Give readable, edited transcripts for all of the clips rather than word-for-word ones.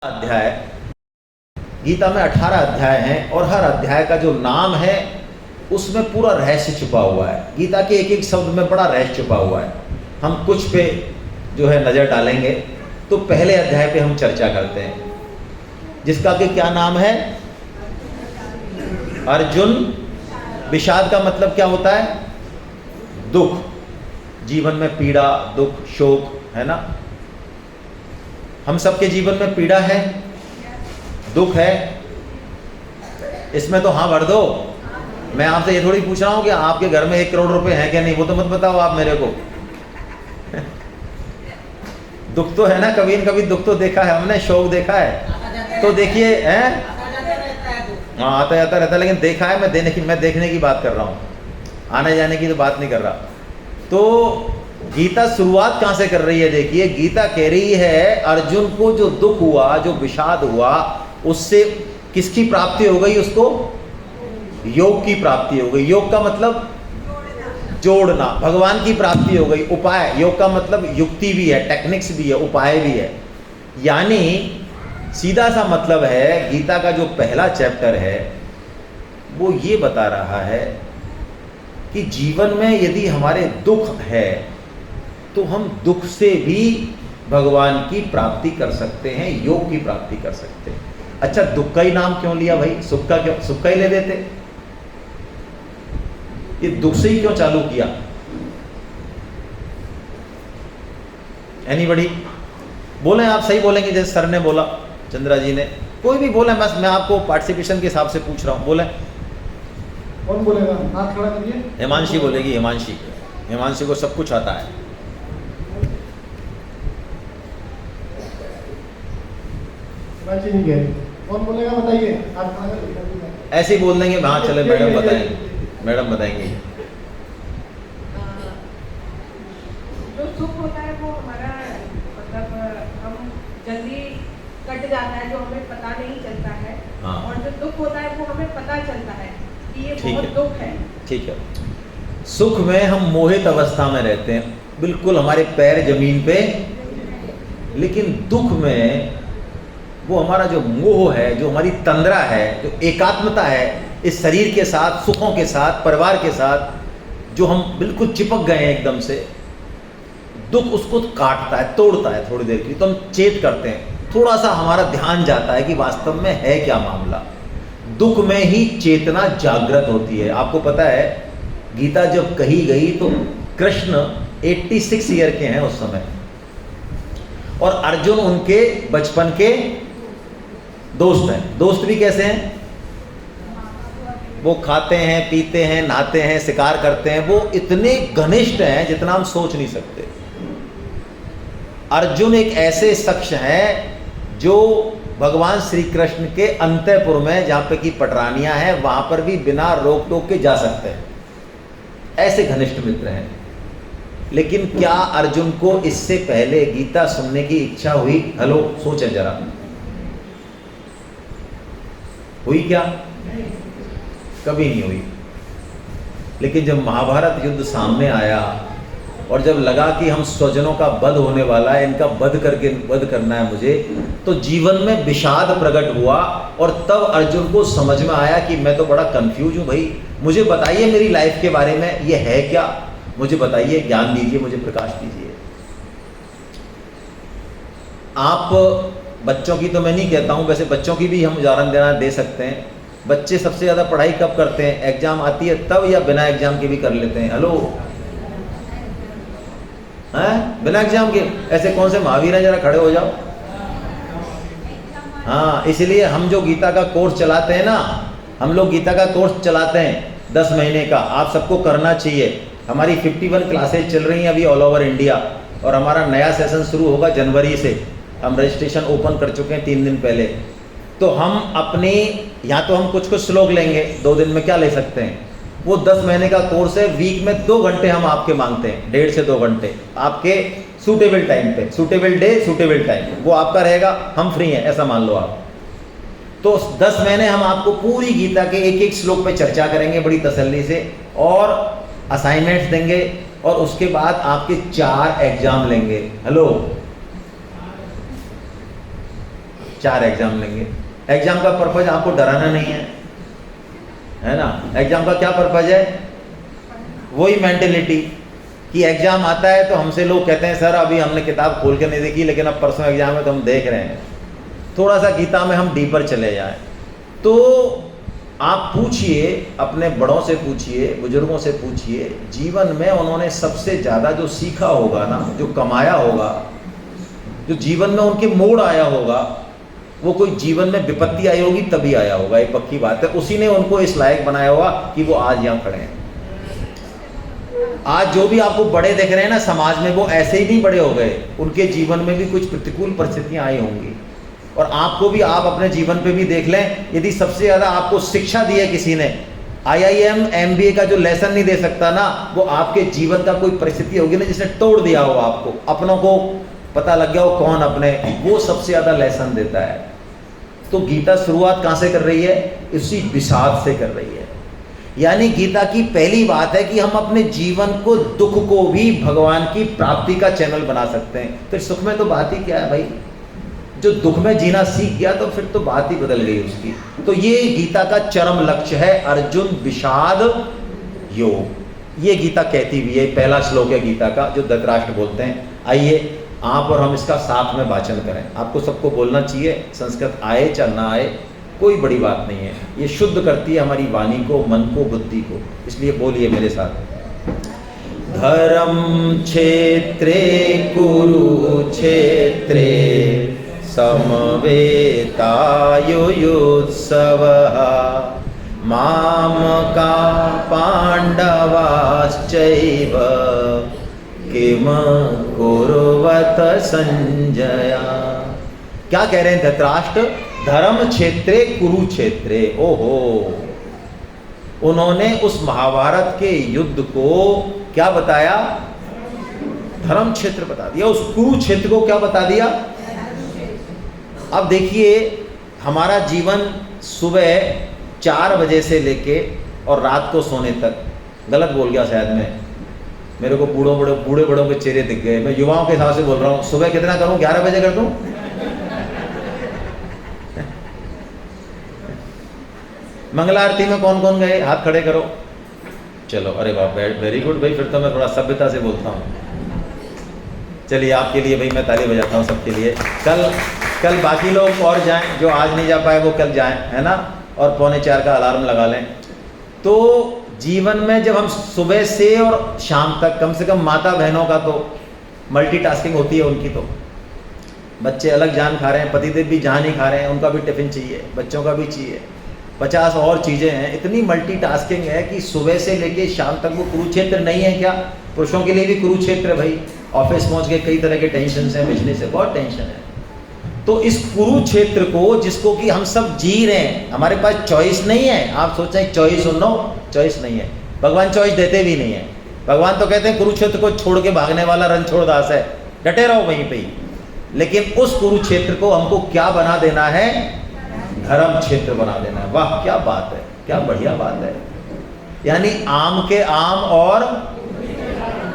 अध्याय, गीता में 18 अध्याय हैं और हर अध्याय का जो नाम है उसमें पूरा रहस्य छुपा हुआ है। गीता के एक एक शब्द में बड़ा रहस्य छुपा हुआ है। हम कुछ पे जो है नज़र डालेंगे। तो पहले अध्याय पे हम चर्चा करते हैं, जिसका कि क्या नाम है? अर्जुन। विषाद का मतलब क्या होता है? दुख। जीवन में पीड़ा, दुख, शोक है ना। हम सबके जीवन में पीड़ा है, दुख है। इसमें तो हाँ भर दो। मैं आपसे ये थोड़ी पूछ रहा हूं कि आपके घर में 1 करोड़ रुपए हैं क्या नहीं, वो तो मत बताओ आप मेरे को। दुख तो है ना, कभी न कभी दुख तो देखा है हमने, शोक देखा है। तो देखिए हैं, हाँ आता जाता रहता है, लेकिन देखा है। मैं देखने की बात कर रहा हूँ, आने जाने की तो बात नहीं कर रहा। तो गीता शुरुआत कहाँ से कर रही है? देखिए, गीता कह रही है अर्जुन को जो दुख हुआ, जो विषाद हुआ, उससे किसकी प्राप्ति हो गई? उसको योग की प्राप्ति हो गई। योग का मतलब जोड़ना, भगवान की प्राप्ति हो गई। उपाय, योग का मतलब युक्ति भी है, टेक्निक्स भी है, उपाय भी है। यानी सीधा सा मतलब है, गीता का जो पहला चैप्टर है वो ये बता रहा है कि जीवन में यदि हमारे दुख है तो हम दुख से भी भगवान की प्राप्ति कर सकते हैं, योग की प्राप्ति कर सकते हैं। अच्छा, दुख का ही नाम क्यों लिया भाई? सुख का क्यों, सुख का ही ले देते। ये दुख से ही क्यों चालू किया? एनीबॉडी बोले? आप सही बोलेंगे जैसे सर ने बोला, चंद्रा जी ने, कोई भी बोले। बस मैं आपको पार्टिसिपेशन के हिसाब से पूछ रहा हूं। बोले, कौन बोलेगा? हाथ खड़ा करिए। हिमांशी बोलेगी। हिमांशी को सब कुछ आता है। कौन बोलेगा बताइए? हाथ खड़ा करिए। ऐसे ही बोल देंगे। हाँ चले, मैडम बताएंगे, मैडम बताएंगे। जो सुख होता है वो हमारा मतलब हम जल्दी कट जाता है, जो हमें पता नहीं चलता है। हाँ। और जो दुख होता है वो हमें पता चलता है कि ये ठीक बहुत है। दुख है। ठीक है। सुख में हम मोहित अवस्था में रहते हैं, बिल्कुल हमारे पैर जमीन पे। लेकिन दुख में वो हमारा जो मोह है, जो हमारी तंद्रा है, जो एकात्मता है इस शरीर के साथ, सुखों के साथ, परिवार के साथ, जो हम बिल्कुल चिपक गए हैं एकदम से, दुख उसको काटता है, तोड़ता है थोड़ी देर के लिए। तो हम चेत करते हैं, थोड़ा सा हमारा ध्यान जाता है कि वास्तव में है क्या मामला। दुख में ही चेतना जागृत होती है। आपको पता है, गीता जब कही गई तो कृष्ण 86 ईयर के हैं उस समय, और अर्जुन उनके बचपन के दोस्त हैं। दोस्त भी कैसे हैं? वो खाते हैं, पीते हैं, नहाते हैं, शिकार करते हैं। वो इतने घनिष्ठ हैं जितना हम सोच नहीं सकते। अर्जुन एक ऐसे शख्स हैं जो भगवान श्री कृष्ण के अंतःपुर में, जहाँ पे की पटरानियाँ हैं, वहाँ पर भी बिना रोक टोक के जा सकते हैं। ऐसे घनिष्ठ मित्र हैं। लेकिन क्या अर्जुन को इससे पहले गीता सुनने की इच्छा हुई? हेलो, सोचें जरा, हुई क्या? कभी नहीं हुई। लेकिन जब महाभारत युद्ध सामने आया और जब लगा कि हम स्वजनों का वध होने वाला है, इनका वध करना है मुझे, तो जीवन में विषाद प्रकट हुआ। और तब अर्जुन को समझ में आया कि मैं तो बड़ा कंफ्यूज हूँ भाई, मुझे बताइए मेरी लाइफ के बारे में, ये है क्या? मुझे बताइए, ज्ञान दीजिए, मुझे प्रकाश दीजिए। आप बच्चों की तो मैं नहीं कहता हूँ, वैसे बच्चों की भी हम उदाहरण दे सकते हैं। बच्चे सबसे ज़्यादा पढ़ाई कब करते हैं? एग्जाम आती है तब, या बिना एग्जाम के भी कर लेते हैं? हेलो, हैं? बिना एग्जाम के? ऐसे कौन से महावीर हैं? जरा खड़े हो जाओ। हाँ, इसलिए हम जो गीता का कोर्स चलाते हैं ना, हम लोग गीता का कोर्स चलाते हैं 10 महीने का। आप सबको करना चाहिए। हमारी 51 क्लासेज चल रही हैं अभी ऑल ओवर इंडिया, और हमारा नया सेशन शुरू होगा जनवरी से। हम रजिस्ट्रेशन ओपन कर चुके हैं 3 दिन पहले। तो हम अपने यहाँ तो हम कुछ श्लोक लेंगे 2 दिन में, क्या ले सकते हैं? वो 10 महीने का कोर्स है। वीक में 2 घंटे हम आपके मांगते हैं, 1.5 से 2 घंटे आपके सूटेबल टाइम पे, सूटेबल डे, सूटेबल टाइम, वो आपका रहेगा। हम फ्री हैं, ऐसा मान लो आप। तो 10 महीने हम आपको पूरी गीता के एक एक श्लोक पे चर्चा करेंगे बड़ी तसल्ली से, और असाइनमेंट्स देंगे, और उसके बाद आपके 4 एग्जाम लेंगे। हेलो, 4 एग्जाम लेंगे। एग्जाम का पर्पज आपको डराना नहीं है ना। एग्जाम का क्या पर्पज है? वही मेंटेलिटी कि एग्जाम आता है तो हमसे लोग कहते हैं सर अभी हमने किताब खोल के नहीं देखी, लेकिन अब परसों एग्जाम है तो हम देख रहे हैं। थोड़ा सा गीता में हम डीपर चले जाएं तो आप पूछिए, अपने बड़ों से पूछिए, बुजुर्गों से पूछिए, जीवन में उन्होंने सबसे ज़्यादा जो सीखा होगा ना, जो कमाया होगा, जो जीवन में उनके मोड़ आया होगा, वो कोई जीवन में विपत्ति आई होगी तभी आया होगा, ये पक्की बात है। उसी ने उनको इस लायक बनाया होगा कि वो आज यहाँ खड़े हैं। आज जो भी आपको बड़े देख रहे हैं ना समाज में, वो ऐसे ही नहीं बड़े हो गए, उनके जीवन में भी कुछ प्रतिकूल परिस्थितियां आई होंगी। और आपको भी, आप अपने जीवन पे भी देख लें, यदि सबसे ज़्यादा आपको शिक्षा दी है किसी ने, IIM MBA का जो लेसन नहीं दे सकता ना, वो आपके जीवन का कोई परिस्थिति होगी ना जिसने तोड़ दिया हो आपको, अपनों को पता लग गया हो कौन अपने, वो सबसे ज़्यादा लेसन देता है। तो गीता शुरुआत कहाँ से कर रही है? इसी विषाद से कर रही है। यानी गीता की पहली बात है कि हम अपने जीवन को, दुख को भी भगवान की प्राप्ति का चैनल बना सकते हैं। फिर सुख में तो बात ही क्या है भाई, जो दुख में जीना सीख गया तो फिर तो बात ही बदल गई उसकी। तो ये गीता का चरम लक्ष्य है, अर्जुन विषाद योग। ये गीता कहती भी है, पहला श्लोक है गीता का जो धृतराष्ट्र बोलते हैं। आइए आप और हम इसका साथ में वाचन करें। आपको सबको बोलना चाहिए, संस्कृत आए चाहे ना आए कोई बड़ी बात नहीं है, ये शुद्ध करती है हमारी वाणी को, मन को, बुद्धि को। इसलिए बोलिए मेरे साथ, धर्म क्षेत्रे कुरुक्षेत्रे समवेतायुयुत्सवः मामका पांडवाश्चैव किम कुर्वत संजय। क्या कह रहे हैं धृतराष्ट्र? धर्म क्षेत्रे कुरुक्षेत्रे। ओहो, उन्होंने उस महाभारत के युद्ध को क्या बताया? धर्म क्षेत्र बता दिया। उस कुरुक्षेत्र को क्या बता दिया? अब देखिए, हमारा जीवन सुबह 4 बजे से लेके और रात को सोने तक, गलत बोल गया शायद मैं, मेरे को बूढ़े बड़ों के चेहरे दिख गए, मैं युवाओं के हिसाब से बोल रहा हूँ। सुबह कितना करूँ? 11 बजे कर दूँ? मंगला आरती में कौन कौन गए? हाथ खड़े करो। चलो, अरे वाह, वेरी गुड भाई, फिर तो मैं थोड़ा सभ्यता से बोलता हूँ। चलिए, आपके लिए भाई मैं ताली बजाता हूँ सबके लिए। कल बाकी लोग और जाएं, जो आज नहीं जा पाए वो कल जाएं, है ना, और 3:45 का अलार्म लगा लें। तो जीवन में जब हम सुबह से और शाम तक, कम से कम माता बहनों का तो मल्टीटास्किंग होती है उनकी, तो बच्चे अलग जान खा रहे हैं, पतिदेव भी जान ही खा रहे हैं, उनका भी टिफिन चाहिए, बच्चों का भी चाहिए, 50 और चीज़ें हैं। इतनी मल्टीटास्किंग है कि सुबह से लेके शाम तक वो कुरुक्षेत्र नहीं है क्या? पुरुषों के लिए भी कुरुक्षेत्र है भाई। ऑफिस पहुंच के कई तरह के टेंशन है, बिजनेस है, बहुत टेंशन है। तो इस कुरुक्षेत्र को, जिसको कि हम सब जी रहे हैं, हमारे पास चॉइस नहीं है। आप सोचें चॉइस हो, नो चॉइस नहीं है। भगवान चॉइस देते भी नहीं है। भगवान तो कहते हैं कुरुक्षेत्र को छोड़ के भागने वाला रणछोड़दास है, डटे रहो वहीं पे ही। लेकिन उस कुरुक्षेत्र को हमको क्या बना देना है? धर्म क्षेत्र बना देना है। वाह, क्या बात है, क्या बढ़िया बात है। यानी आम के आम। और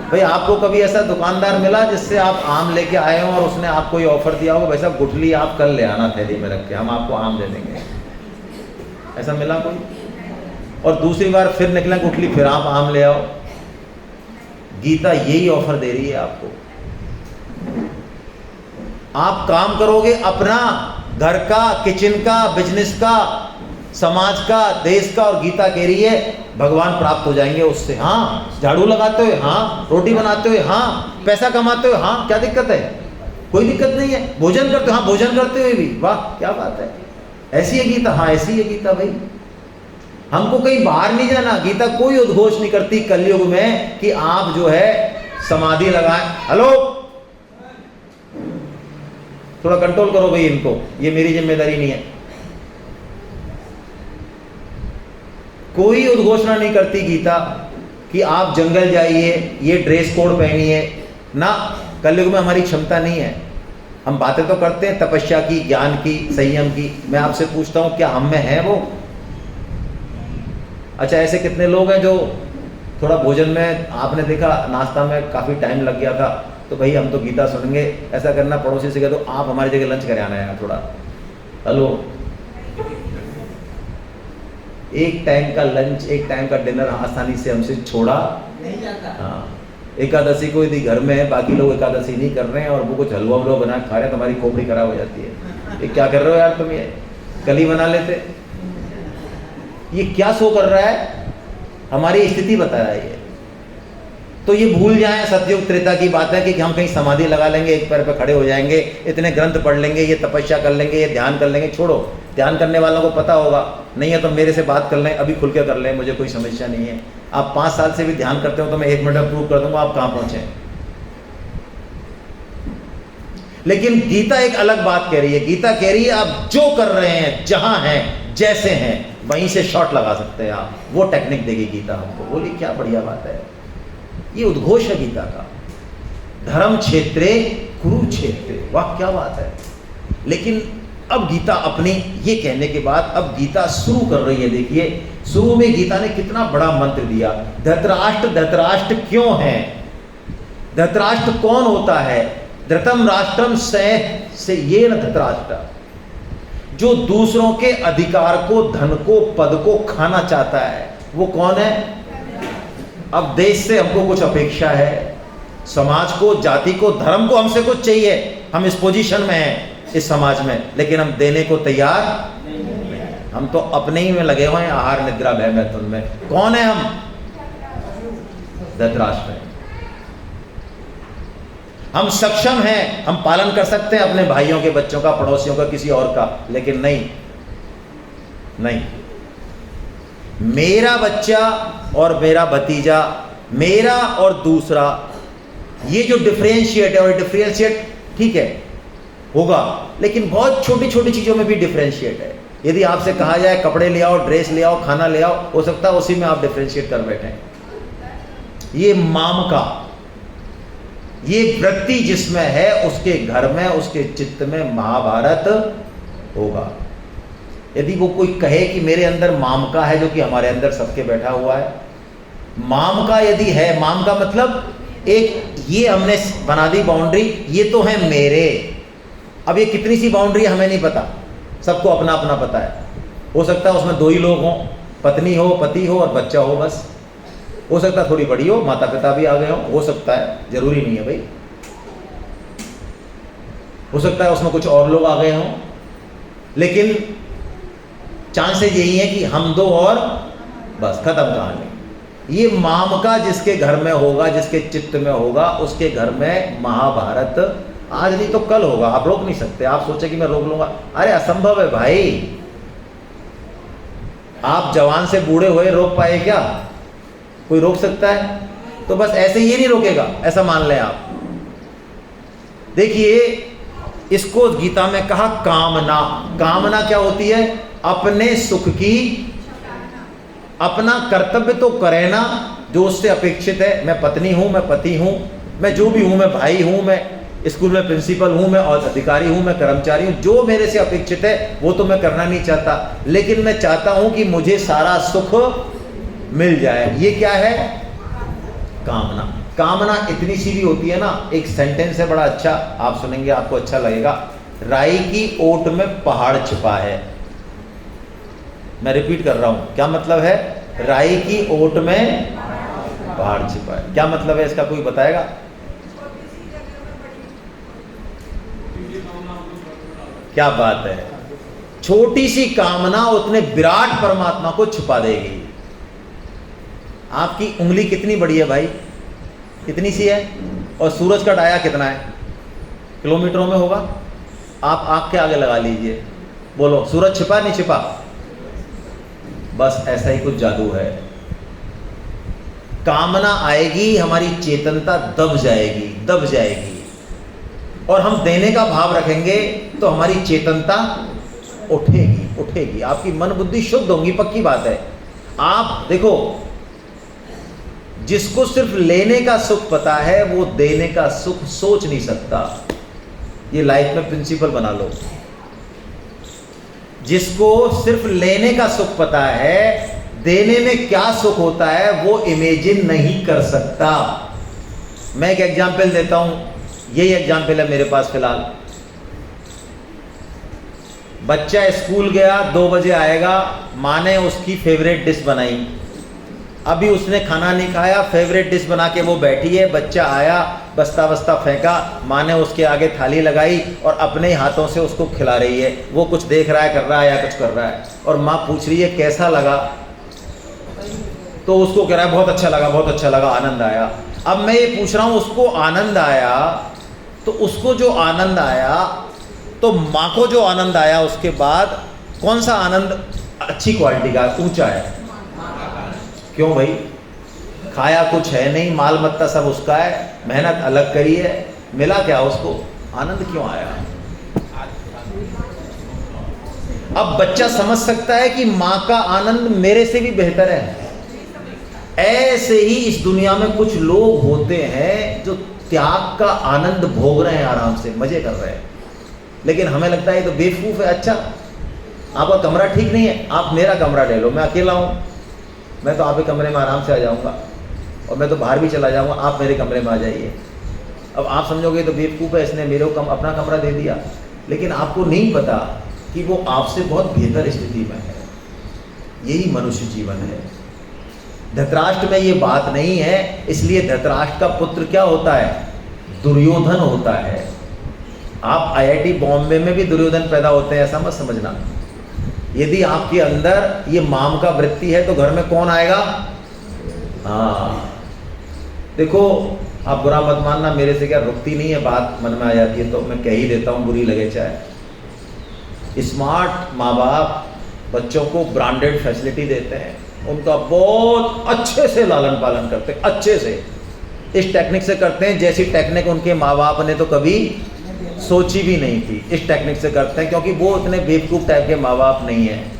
भाई, आपको कभी ऐसा दुकानदार मिला जिससे आप आम लेके आए हो और उसने आपको ये ऑफर दिया होगा, वैसा गुठली आप कल ले आना थैली में रख के, हम आपको आम दे देंगे? ऐसा मिला कोई? और दूसरी बार फिर निकला गुठली, फिर आप आम ले आओ। गीता यही ऑफर दे रही है आपको। आप काम करोगे अपना, घर का, किचन का, बिजनेस का, समाज का, देश का, और गीता कह रही है भगवान प्राप्त हो जाएंगे उससे। हाँ, झाड़ू लगाते हुए, हाँ, रोटी बनाते हुए, हाँ, पैसा कमाते हुए, हाँ, क्या दिक्कत है? कोई दिक्कत नहीं है। भोजन करते हुए, हाँ, भोजन करते हुए भी, वाह क्या बात है। ऐसी है गीता? हाँ, ऐसी है गीता भाई। हमको कहीं बाहर नहीं जाना। गीता कोई उद्घोष नहीं करती कलयुग में कि आप जो है समाधि लगाएं। हेलो, थोड़ा कंट्रोल करो भाई इनको, ये मेरी जिम्मेदारी नहीं है। कोई उद्घोषणा नहीं करती गीता कि आप जंगल जाइए, ये ड्रेस कोड पहनिए ना। कलयुग में हमारी क्षमता नहीं है। हम बातें तो करते हैं तपस्या की, ज्ञान की, संयम की। मैं आपसे पूछता हूं, क्या हम में है वो? अच्छा, ऐसे कितने लोग हैं जो थोड़ा भोजन में, आपने देखा नाश्ता में काफ़ी टाइम लग गया था, तो भाई हम तो गीता सुनेंगे, ऐसा करना, पड़ोसी से कह दो आप हमारी जगह लंच करे आना है थोड़ा, हेलो, एक टाइम का लंच, एक टाइम का डिनर आसानी से हमसे छोड़ा नहीं जाता। हाँ, एकादशी को यदि घर में है, बाकी लोग एकादशी नहीं कर रहे हैं और वो कुछ हलवा वलवा बना खा रहे हैं, तुम्हारी खोपड़ी खराब हो जाती है। ये क्या कर रहे हो यार तुम, ये कल ही बना लेते। ये क्या शो कर रहा है, हमारी स्थिति बता रहा है ये। तो ये भूल जाएं सतयुग त्रेता की बात है कि हम कहीं समाधि लगा लेंगे, एक पैर पे खड़े हो जाएंगे, इतने ग्रंथ पढ़ लेंगे, ये तपस्या कर लेंगे, ये ध्यान कर लेंगे। छोड़ो, ध्यान करने वालों को पता होगा, नहीं है तो मेरे से बात कर लें, अभी खुल के कर लें, मुझे कोई समस्या नहीं है। आप 5 साल से भी ध्यान करते हो तो मैं 1 मिनट में प्रूव कर दूंगा आप कहाँ पहुंचे। लेकिन गीता एक अलग बात कह रही है। गीता कह रही है आप जो कर रहे हैं, जहां हैं, जैसे हैं, वहीं से शॉट लगा सकते हैं आप। वो टेक्निक देगी गीता हमको। बोली क्या बढ़िया बात है, ये उद्घोष है गीता का। धर्म क्षेत्रे कुरुक्षेत्रे, वाह क्या बात है। लेकिन अब गीता अपनी ये कहने के बाद अब गीता शुरू कर रही है। देखिए शुरू में गीता ने कितना बड़ा मंत्र दिया। धृतराष्ट्र, धृतराष्ट्र क्यों है, धृतराष्ट्र कौन होता है। धृतम राष्ट्रम से ये न धृतराष्ट्र, जो दूसरों के अधिकार को, धन को, पद को खाना चाहता है, वो कौन है। अब देश से हमको कुछ अपेक्षा है, समाज को, जाति को, धर्म को हमसे कुछ चाहिए। हम इस पोजीशन में हैं इस समाज में, लेकिन हम देने को तैयार नहीं। हम तो अपने ही में लगे हुए हैं, आहार निद्रा भय मैथुन में। कौन है हम, धृतराष्ट्र है। हम सक्षम हैं, हम पालन कर सकते हैं अपने भाइयों के बच्चों का, पड़ोसियों का, किसी और का, लेकिन नहीं, मेरा बच्चा और मेरा भतीजा, मेरा और दूसरा, ये जो डिफरेंशिएट है, और डिफरेंशिएट ठीक है होगा, लेकिन बहुत छोटी छोटी चीजों में भी डिफरेंशिएट है। यदि आपसे कहा जाए कपड़े ले आओ, ड्रेस ले आओ, खाना ले आओ, हो सकता है उसी में आप डिफरेंशिएट कर बैठे। ये माम का, ये वृत्ति जिसमें है उसके घर में, उसके चित्त में महाभारत होगा। यदि वो कोई कहे कि मेरे अंदर माम का है, जो कि हमारे अंदर सबके बैठा हुआ है, माम का यदि है, माम का मतलब एक ये हमने बना दी बाउंड्री, ये तो है मेरे। अब ये कितनी सी बाउंड्री हमें नहीं पता, सबको अपना अपना पता है। हो सकता है उसमें 2 ही लोग हों, पत्नी हो, पति हो और बच्चा हो, बस। हो सकता है थोड़ी बड़ी हो, माता पिता भी आ गए हो सकता है, जरूरी नहीं है भाई। हो सकता है उसमें कुछ और लोग आ गए हों, लेकिन चांसेस यही है कि हम 2 और बस, खत्म कहानी। ये माम का जिसके घर में होगा, जिसके चित्त में होगा, उसके घर में महाभारत आज नहीं तो कल होगा। आप रोक नहीं सकते। आप सोचे कि मैं रोक लूंगा, अरे असंभव है भाई। आप जवान से बूढ़े हुए रोक पाए क्या, कोई रोक सकता है। तो बस ऐसे ये नहीं रोकेगा, ऐसा मान लें आप। देखिए इसको गीता में कहा कामना। कामना क्या होती है, अपने सुख की, अपना कर्तव्य तो करे ना जो उससे अपेक्षित है। मैं पत्नी हूं, मैं पति हूं, मैं जो भी हूं, मैं भाई हूं, मैं स्कूल में प्रिंसिपल हूं, मैं और अधिकारी हूं, मैं कर्मचारी हूं, जो मेरे से अपेक्षित है वो तो मैं करना नहीं चाहता, लेकिन मैं चाहता हूं कि मुझे सारा सुख मिल जाए। ये क्या है, कामना। कामना इतनी सी भी होती है ना, एक सेंटेंस है बड़ा अच्छा, आप सुनेंगे आपको अच्छा लगेगा। राई की ओट में पहाड़ छिपा है। मैं रिपीट कर रहा हूं, क्या मतलब है, राई की ओट में पहाड़ छिपा है। क्या मतलब है इसका, कोई बताएगा। क्या बात है, छोटी सी कामना उतने विराट परमात्मा को छुपा देगी। आपकी उंगली कितनी बड़ी है भाई, इतनी सी है, और सूरज का डाया कितना है, किलोमीटरों में होगा। आप आँख के आगे लगा लीजिए, बोलो सूरज छिपा नहीं छिपा। बस ऐसा ही कुछ जादू है। कामना आएगी, हमारी चेतनता दब जाएगी, और हम देने का भाव रखेंगे तो हमारी चेतनता उठेगी। आपकी मन बुद्धि शुद्ध होगी, पक्की बात है। आप देखो, जिसको सिर्फ लेने का सुख पता है वो देने का सुख सोच नहीं सकता। ये लाइफ में प्रिंसिपल बना लो। जिसको सिर्फ लेने का सुख पता है, देने में क्या सुख होता है वो इमेजिन नहीं कर सकता। मैं एक एग्जाम्पल देता हूं, यही एग्जाम्पल है मेरे पास फिलहाल। बच्चा स्कूल गया, 2 बजे आएगा, माँ ने उसकी फेवरेट डिश बनाई, अभी उसने खाना नहीं खाया, फेवरेट डिश बना के वो बैठी है, बच्चा आया, बस्ता बस्ता फेंका, माँ ने उसके आगे थाली लगाई और अपने ही हाथों से उसको खिला रही है। वो कुछ देख रहा है, कर रहा है या कुछ कर रहा है, और माँ पूछ रही है कैसा लगा, तो उसको कह रहा है बहुत अच्छा लगा, बहुत अच्छा लगा, आनंद आया। अब मैं ये पूछ रहा हूँ, उसको आनंद आया, तो उसको जो आनंद आया, तो माँ को जो आनंद आया, उसके बाद कौन सा आनंद अच्छी क्वालिटी का ऊंचा है? क्यों भाई? खाया कुछ है नहीं, माल मत्ता सब उसका है, मेहनत अलग करी है, मिला क्या उसको? आनंद क्यों आया? अब बच्चा समझ सकता है कि माँ का आनंद मेरे से भी बेहतर है। ऐसे ही इस दुनिया में कुछ लोग होते हैं जो त्याग का आनंद भोग रहे हैं, आराम से मजे कर रहे हैं, लेकिन हमें लगता है ये तो बेवकूफ है। अच्छा, आपका कमरा ठीक नहीं है, आप मेरा कमरा ले लो, मैं अकेला हूँ, मैं तो आपके कमरे में आराम से आ जाऊँगा, और मैं तो बाहर भी चला जाऊँगा, आप मेरे कमरे में आ जाइए। अब आप समझोगे तो बेवकूफ़ है, इसने मेरे को अपना कमरा दे दिया, लेकिन आपको नहीं पता कि वो आपसे बहुत बेहतर स्थिति में है। यही मनुष्य जीवन है। धृतराष्ट्र में ये बात नहीं है, इसलिए धृतराष्ट्र का पुत्र क्या होता है? दुर्योधन होता है। आप IIT बॉम्बे में भी दुर्योधन पैदा होते हैं, ऐसा मत समझना। यदि आपके अंदर ये माम का वृत्ति है तो घर में कौन आएगा? हाँ, देखो, आप बुरा मत मानना, मेरे से क्या रुकती नहीं है बात, मन में आ जाती है तो मैं कह ही देता हूँ, बुरी लगे चाहे। स्मार्ट माँ बाप बच्चों को ब्रांडेड फैसिलिटी देते हैं, उनका बहुत अच्छे से लालन पालन करते हैं, अच्छे से, इस टेक्निक से करते हैं जैसी टेक्निक उनके माँ बाप ने तो कभी सोची भी नहीं थी। इस टेक्निक से करते हैं क्योंकि वो इतने बेवकूफ़ टाइप के माँ बाप नहीं हैं।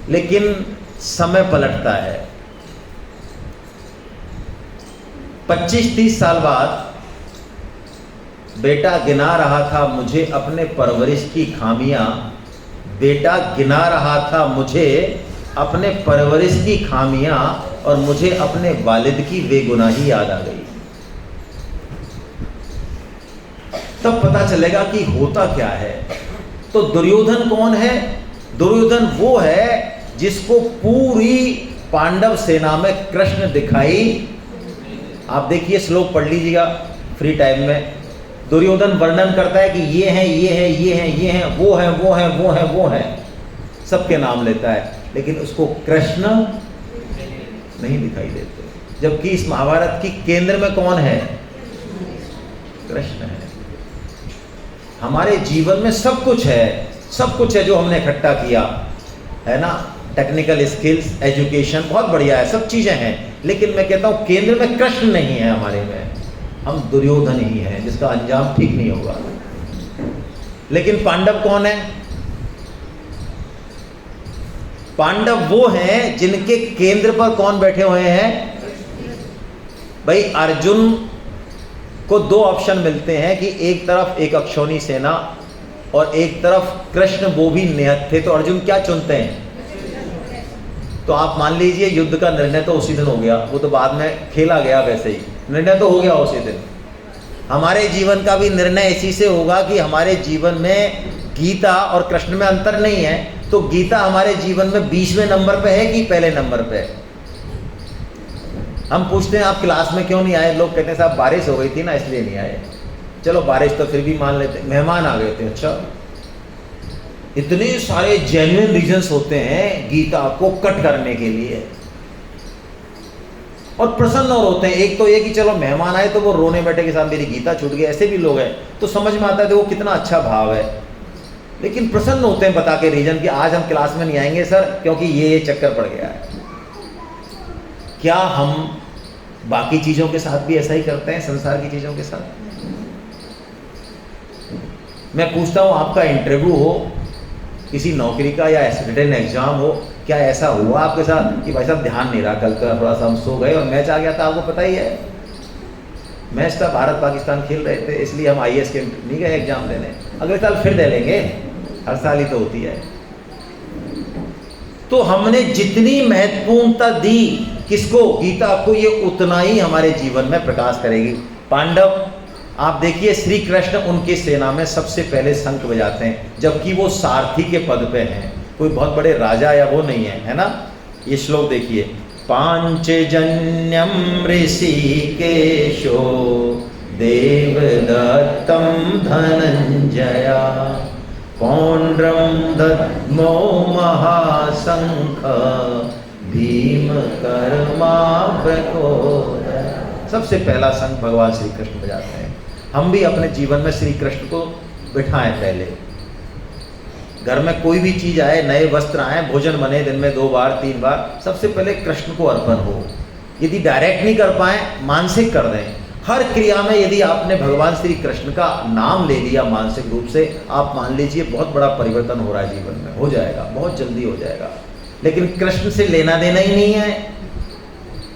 लेकिन समय पलटता है। 25-30 साल बाद बेटा गिना रहा था मुझे अपने परवरिश की खामियां, बेटा गिना रहा था मुझे अपने परवरिश की खामियां, और मुझे अपने वालिद की बेगुनाही याद आ गई। तब पता चलेगा कि होता क्या है। तो दुर्योधन कौन है? दुर्योधन वो है जिसको पूरी पांडव सेना में कृष्ण दिखाई। आप देखिए, श्लोक पढ़ लीजिएगा फ्री टाइम में। दुर्योधन वर्णन करता है कि ये हैं, ये हैं, ये हैं, ये हैं, वो हैं, वो हैं, वो हैं, वो हैं, सबके नाम लेता है, लेकिन उसको कृष्ण नहीं दिखाई देते। जबकि इस महाभारत की केंद्र में कौन है? कृष्ण है। हमारे जीवन में सब कुछ है, सब कुछ है जो हमने इकट्ठा किया है ना। टेक्निकल स्किल्स, एजुकेशन बहुत बढ़िया है, सब चीज़ें हैं, लेकिन मैं कहता हूँ केंद्र में कृष्ण नहीं है हमारे में। हम दुर्योधन ही हैं जिसका अंजाम ठीक नहीं होगा। लेकिन पांडव कौन है? पांडव वो हैं जिनके केंद्र पर कौन बैठे हुए हैं? भाई, अर्जुन को 2 ऑप्शन मिलते हैं कि एक तरफ एक अक्षौणी सेना और एक तरफ कृष्ण, वो भी निहत थे, तो अर्जुन क्या चुनते हैं? तो आप मान लीजिए युद्ध का निर्णय तो उसी दिन हो गया, वो तो बाद में खेला गया, वैसे ही निर्णय तो हो गया उसी दिन। हमारे जीवन का भी निर्णय इसी से होगा कि हमारे जीवन में गीता और कृष्ण में अंतर नहीं है, तो गीता हमारे जीवन में 20वें नंबर पे है कि पहले नंबर पे है? हम पूछते हैं आप क्लास में क्यों नहीं आए, लोग कहते हैं साहब बारिश हो गई थी ना इसलिए नहीं आए। चलो बारिश तो फिर भी मान लेते, मेहमान आ गए थे। अच्छा, इतने सारे जेन्युइन रीजंस होते हैं गीता को कट करने के लिए, और प्रसन्न और होते हैं। एक तो ये कि चलो मेहमान आए तो वो रोने बैठे के साथ मेरी गीता छूट गई, ऐसे भी लोग हैं, तो समझ में आता है वो कितना अच्छा भाव है। लेकिन प्रसन्न होते हैं बता के रीजन कि आज हम क्लास में नहीं आएंगे सर क्योंकि ये चक्कर पड़ गया है। क्या हम बाकी चीज़ों के साथ भी ऐसा ही करते हैं, संसार की चीज़ों के साथ? मैं पूछता हूँ, आपका इंटरव्यू हो किसी नौकरी का या रिटन एग्जाम हो, क्या ऐसा हुआ आपके साथ कि भाई साहब ध्यान नहीं रहा, कल का थोड़ा सा हम सो गए और मैच आ गया था? आपको पता ही है, मैच था, भारत पाकिस्तान खेल रहे थे, इसलिए हम IAS के नहीं गए एग्जाम देने, अगले साल फिर दे लेंगे, हर साल ही तो होती है। तो हमने जितनी महत्वपूर्णता दी किसको? गीता को, ये उतना ही हमारे जीवन में प्रकाश करेगी। पांडव आप देखिए श्री कृष्ण उनकी सेना में सबसे पहले शंख बजाते हैं, जबकि वो सारथी के पद पे हैं, कोई बहुत बड़े राजा या वो नहीं है, है ना। ये श्लोक देखिए, पांचजन्यम ऋषिकेशो देवदत्तम धनंजया पौंड्रम दद्मो महाशंख भीम कर्मा प्रकोदया। सबसे पहला शंख भगवान श्री कृष्ण बजाते हैं। हम भी अपने जीवन में श्री कृष्ण को बिठाएं। पहले घर में कोई भी चीज आए, नए वस्त्र आए, भोजन बने दिन में 2 बार 3 बार, सबसे पहले कृष्ण को अर्पण हो। यदि डायरेक्ट नहीं कर पाए, मानसिक कर दें। हर क्रिया में यदि आपने भगवान श्री कृष्ण का नाम ले लिया मानसिक रूप से, आप मान लीजिए बहुत बड़ा परिवर्तन हो रहा है जीवन में, हो जाएगा, बहुत जल्दी हो जाएगा। लेकिन कृष्ण से लेना देना ही नहीं है।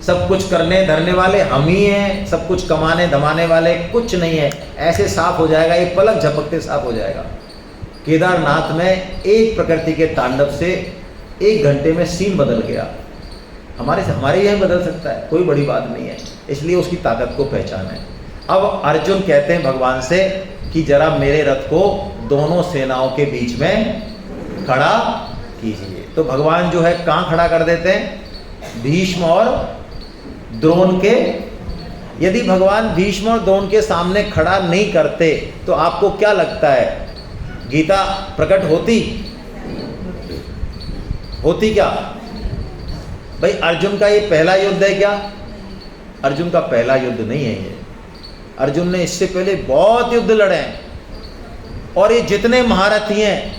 सब कुछ करने धरने वाले हम ही हैं, सब कुछ कमाने धमाने वाले कुछ नहीं है। ऐसे साफ हो जाएगा, एक पलक झपकते साफ हो जाएगा। केदारनाथ में एक प्रकृति के तांडव से 1 घंटे में सीन बदल गया। हमारे यहाँ बदल सकता है, कोई बड़ी बात नहीं है। इसलिए उसकी ताकत को पहचाने। अब अर्जुन कहते हैं भगवान से कि जरा मेरे रथ को दोनों सेनाओं के बीच में खड़ा कीजिए। तो भगवान जो है कहाँ खड़ा कर देते हैं? भीष्म और द्रोण के। यदि भगवान भीष्म और द्रोण के सामने खड़ा नहीं करते तो आपको क्या लगता है, गीता प्रकट होती क्या? भाई अर्जुन का ये पहला युद्ध है क्या? अर्जुन का पहला युद्ध नहीं है ये। अर्जुन ने इससे पहले बहुत युद्ध लड़े हैं, और ये जितने महारथी हैं,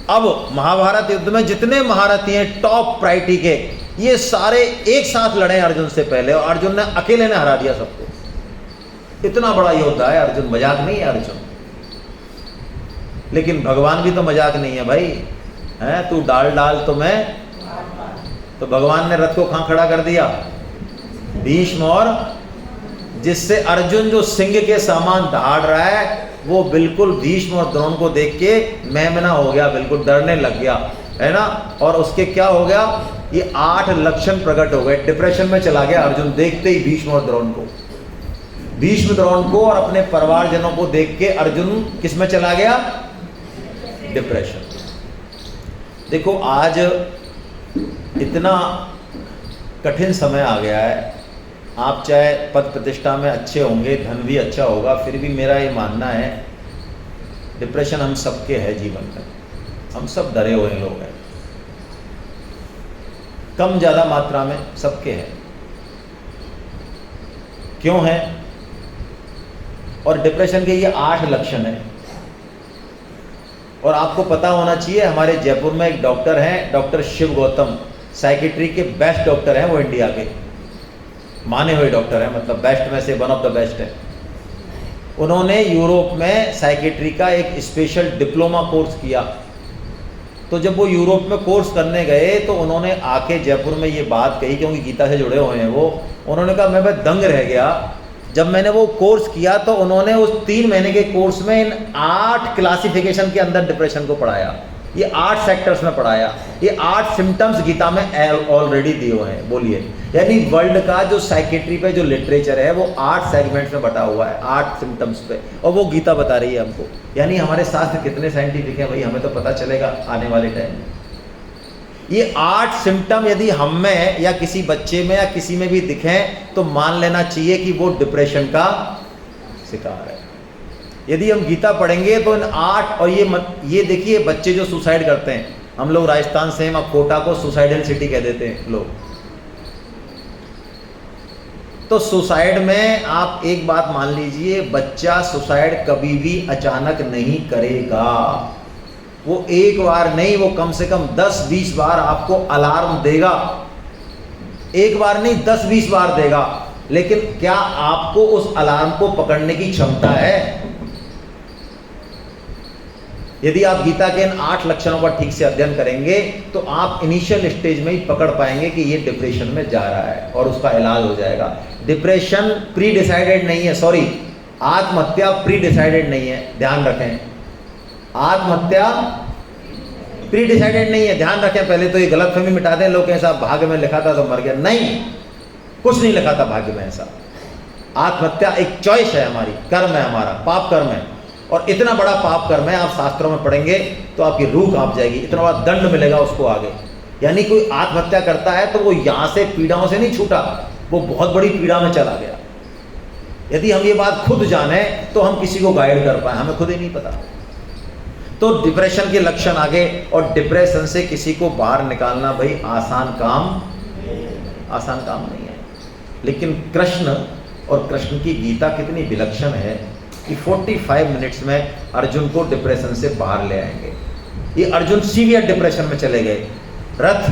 अब महाभारत युद्ध में जितने महारथी हैं टॉप प्रायोरिटी के, ये सारे एक साथ लड़े हैं अर्जुन से पहले, और अर्जुन ने अकेले ने हरा दिया सबको। इतना बड़ा योद्धा है अर्जुन, मजाक नहीं है अर्जुन। लेकिन भगवान भी तो मजाक नहीं है भाई, हैं? तू डाल तो मैं, तो भगवान ने रथ को कहाँ खड़ा कर दिया? भीष्म और, जिससे अर्जुन जो सिंह के समान दहाड़ रहा है, वो बिल्कुल भीष्म और द्रोण को देख के मेमना हो गया, बिल्कुल डरने लग गया, है ना। और उसके क्या हो गया, ये 8 लक्षण प्रकट हो गए। डिप्रेशन में चला गया अर्जुन देखते ही भीष्म और द्रोण को। भीष्म द्रोण को और अपने परिवारजनों को देख के अर्जुन किस में चला गया? डिप्रेशन। देखो आज इतना कठिन समय आ गया है। आप चाहे पद प्रतिष्ठा में अच्छे होंगे, धन भी अच्छा होगा, फिर भी मेरा ये मानना है डिप्रेशन हम सबके है जीवन में। हम सब डरे हुए लोग हैं, कम ज़्यादा मात्रा में सबके हैं। क्यों है? और डिप्रेशन के ये 8 लक्षण हैं। और आपको पता होना चाहिए, हमारे जयपुर में एक डॉक्टर हैं, डॉक्टर शिव गौतम, साइकेट्री के बेस्ट डॉक्टर हैं वो, इंडिया के माने हुए डॉक्टर हैं, मतलब बेस्ट में से वन ऑफ द बेस्ट है। उन्होंने यूरोप में साइकेट्री का एक स्पेशल डिप्लोमा कोर्स किया। तो जब वो यूरोप में कोर्स करने गए तो उन्होंने आके जयपुर में ये बात कही, क्योंकि गीता से जुड़े हुए हैं वो। उन्होंने कहा मैं दंग रह गया जब मैंने वो कोर्स किया, तो उन्होंने उस 3 महीने के कोर्स में इन 8 क्लासिफिकेशन के अंदर डिप्रेशन को पढ़ाया। ये 8 सेक्टर्स में पढ़ाया। ये 8 सिम्टम्स गीता में ऑलरेडी दिए हुए हैं। बोलिए, यानी वर्ल्ड का जो साइकेट्री पे जो लिटरेचर है वो 8 सेगमेंट्स में बटा हुआ है, 8 सिम्टम्स पे, और वो गीता बता रही है हमको। यानी हमारे शास्त्र कितने साइंटिफिक हैं भाई, हमें तो पता चलेगा आने वाले टाइम में। ये 8 सिम्टम यदि हम में या किसी बच्चे में या किसी में भी दिखें तो मान लेना चाहिए कि वो डिप्रेशन का शिकार है। यदि हम गीता पढ़ेंगे तो इन 8, और ये देखिए बच्चे जो सुसाइड करते हैं, हम लोग राजस्थान से हैं, कोटा को सुसाइडल सिटी कह देते हैं लोग। तो सुसाइड में आप एक बात मान लीजिए, बच्चा सुसाइड कभी भी अचानक नहीं करेगा। वो एक बार नहीं, वो कम से कम 10-20 बार आपको अलार्म देगा। एक बार नहीं, 10-20 बार देगा। लेकिन क्या आपको उस अलार्म को पकड़ने की क्षमता है? यदि आप गीता के इन 8 लक्षणों का ठीक से अध्ययन करेंगे तो आप इनिशियल स्टेज में ही पकड़ पाएंगे कि ये डिप्रेशन में जा रहा है, और उसका इलाज हो जाएगा। डिप्रेशन प्री डिसाइडेड नहीं है, सॉरी, आत्महत्या प्री डिसाइडेड नहीं है, ध्यान रखें। आत्महत्या प्री डिसाइडेड नहीं है, ध्यान रखें। पहले तो ये गलतफहमी मिटा दें। लोग ऐसा भाग्य में लिखा था तो मर गया, नहीं, कुछ नहीं लिखा था भाग्य में ऐसा। आत्महत्या एक चॉइस है हमारी, कर्म है हमारा, पाप कर्म है। और इतना बड़ा पाप कर्म है, आप शास्त्रों में पढ़ेंगे तो आपकी रूह कांप जाएगी, इतना बड़ा दंड मिलेगा उसको आगे। यानी कोई आत्महत्या करता है तो वो यहाँ से पीड़ाओं से नहीं छूटा, वो बहुत बड़ी पीड़ा में चला गया। यदि हम ये बात खुद जाने तो हम किसी को गाइड कर पाए, हमें खुद ही नहीं पता। तो डिप्रेशन के लक्षण आगे, और डिप्रेशन से किसी को बाहर निकालना भाई आसान काम नहीं है। लेकिन कृष्ण और कृष्ण की गीता कितनी विलक्षण है कि 45 मिनट्स में अर्जुन को डिप्रेशन से बाहर ले आएंगे। ये अर्जुन सीवियर डिप्रेशन में चले गए, रथ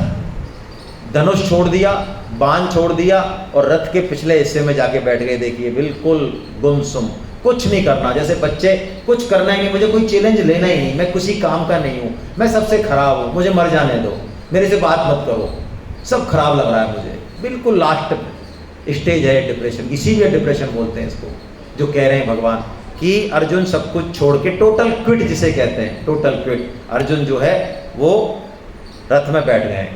धनुष छोड़ दिया, बाण छोड़ दिया और रथ के पिछले हिस्से में जाके बैठ गए। देखिए बिल्कुल गुमसुम, कुछ नहीं करना, जैसे बच्चे कुछ करना ही नहीं, मुझे कोई चैलेंज लेना ही नहीं, मैं किसी काम का नहीं हूँ, मैं सबसे खराब हूँ, मुझे मर जाने दो, मेरे से बात मत करो, सब खराब लग रहा है मुझे। बिल्कुल लास्ट स्टेज है डिप्रेशन की, सीवियर डिप्रेशन बोलते हैं इसको, जो कह रहे हैं भगवान कि अर्जुन सब कुछ छोड़ के, टोटल क्विट जिसे कहते हैं, टोटल क्विट, अर्जुन जो है वो रथ में बैठ गए।